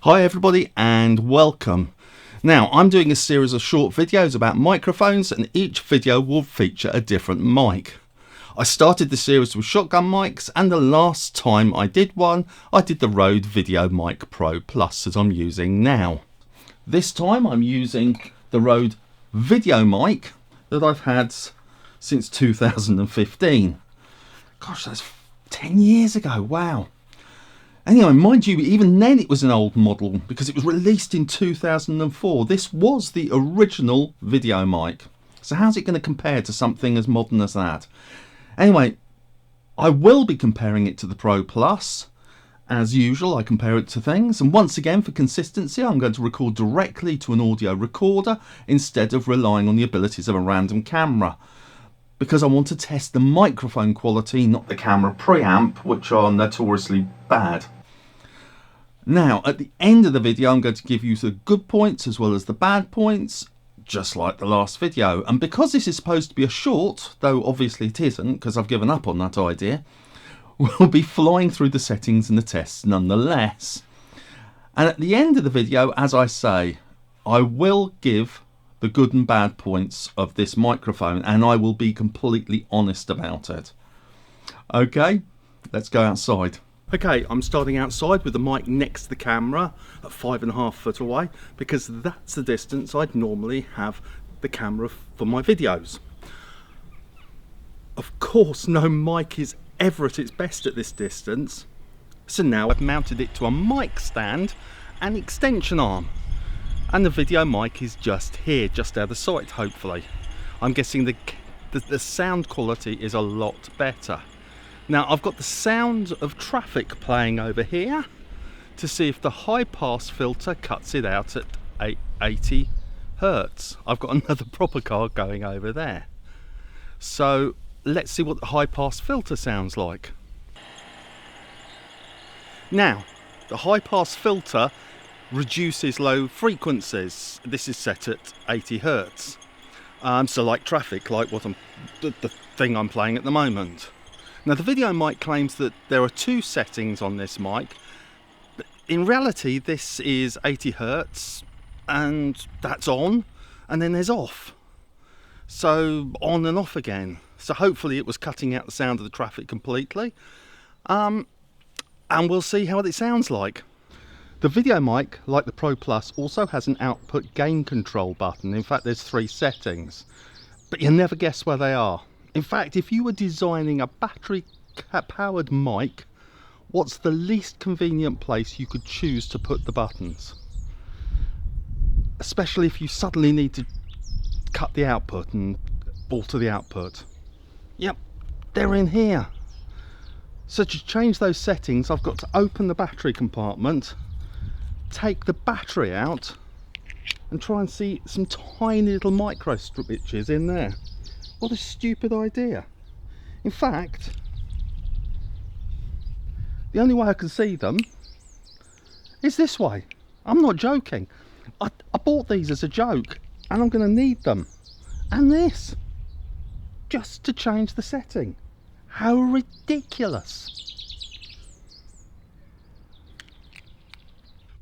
Hi everybody and welcome. Now I'm doing a series of short videos about microphones and each video will feature a different mic. I started the series with shotgun mics and the last time I did one I did the Rode VideoMic Pro Plus that I'm using now. This time I'm using the Rode VideoMic that I've had since 2015. Gosh, that's 10 years ago, wow. Anyway, mind you, even then it was an old model because it was released in 2004. This was the original VideoMic. So how's it going to compare to something as modern as that? Anyway, I will be comparing it to the Pro Plus. As usual, I compare it to things. And once again, for consistency, I'm going to record directly to an audio recorder instead of relying on the abilities of a random camera, because I want to test the microphone quality, not the camera preamp, which are notoriously bad. Now, at the end of the video, I'm going to give you the good points as well as the bad points, just like the last video. And because this is supposed to be a short, though obviously it isn't, because I've given up on that idea, we'll be flying through the settings and the tests nonetheless. And at the end of the video, as I say, I will give the good and bad points of this microphone, and I will be completely honest about it. Okay, let's go outside. Okay, I'm starting outside with the mic next to the camera at 5.5 foot away, because that's the distance I'd normally have the camera for my videos. Of course, no mic is ever at its best at this distance, so now I've mounted it to a mic stand and extension arm. And the video mic is just here, just out of sight, hopefully. I'm guessing the sound quality is a lot better. Now I've got the sound of traffic playing over here to see if the high pass filter cuts it out at 80 Hertz. I've got another proper car going over there. So let's see what the high pass filter sounds like. Now, the high pass filter reduces low frequencies. This is set at 80 Hertz. So like traffic, like the thing I'm playing at the moment. Now the VideoMic claims that there are two settings on this mic, but in reality this is 80 Hertz and that's on, and then there's off. So on and off again. So hopefully it was cutting out the sound of the traffic completely. And we'll see how it sounds like. The VideoMic, like the Pro Plus, also has an output gain control button. In fact, there's 3 settings, but you'll never guess where they are. In fact, if you were designing a battery-powered mic, what's the least convenient place you could choose to put the buttons? Especially if you suddenly need to cut the output and alter the output. Yep, they're in here. So to change those settings, I've got to open the battery compartment, take the battery out and try and see some tiny little micro switches in there. What a stupid idea. In fact, the only way I can see them is this way. I'm not joking. I bought these as a joke and I'm going to need them. And this, just to change the setting. How ridiculous.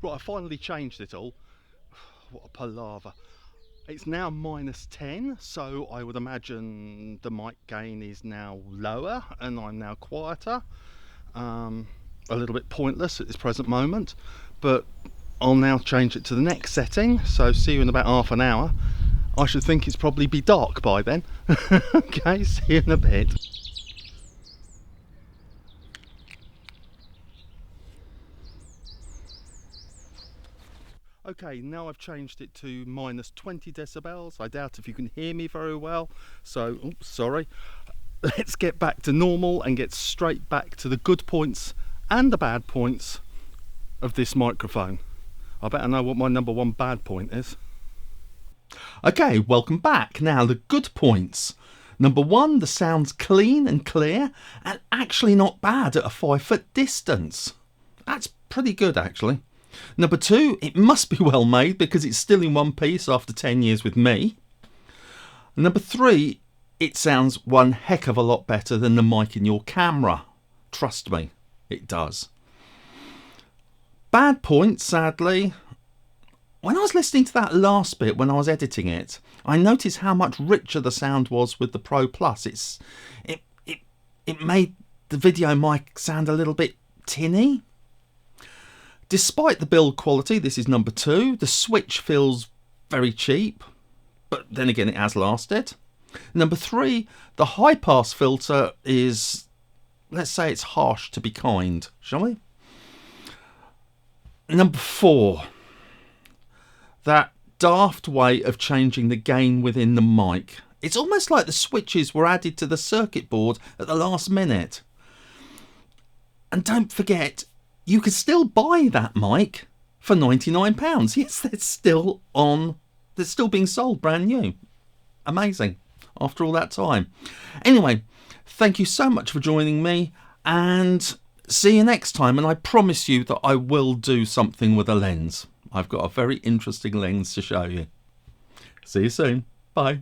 Right, I finally changed it all. What a palaver. It's now -10, so I would imagine the mic gain is now lower and I'm now quieter. A little bit pointless at this present moment, but I'll now change it to the next setting, so see you in about half an hour. I should think it's probably be dark by then. Okay, see you in a bit. Okay, now I've changed it to -20 decibels. I doubt if you can hear me very well, so oops, sorry. Let's get back to normal and get straight back to the good points and the bad points of this microphone. I better know what my number 1 bad point is. Okay, welcome back. Now the good points. Number 1, the sound's clean and clear and actually not bad at a 5 foot distance. That's pretty good actually. Number 2, it must be well made because it's still in one piece after 10 years with me. Number 3, it sounds one heck of a lot better than the mic in your camera. Trust me, it does. bad point, sadly, when I was listening to that last bit when I was editing it, I noticed how much richer the sound was with the Pro Plus. It made the video mic sound a little bit tinny. Despite the build quality, this is number 2. The switch feels very cheap, but then again it has lasted. Number 3, the high pass filter is, let's say it's harsh to be kind, shall we? Number 4, that daft way of changing the gain within the mic. It's almost like the switches were added to the circuit board at the last minute. And don't forget, you can still buy that mic for £99. Yes, they're still on. They're still being sold brand new. Amazing. After all that time. Anyway, thank you so much for joining me, and see you next time. And I promise you that I will do something with a lens. I've got a very interesting lens to show you. See you soon. Bye.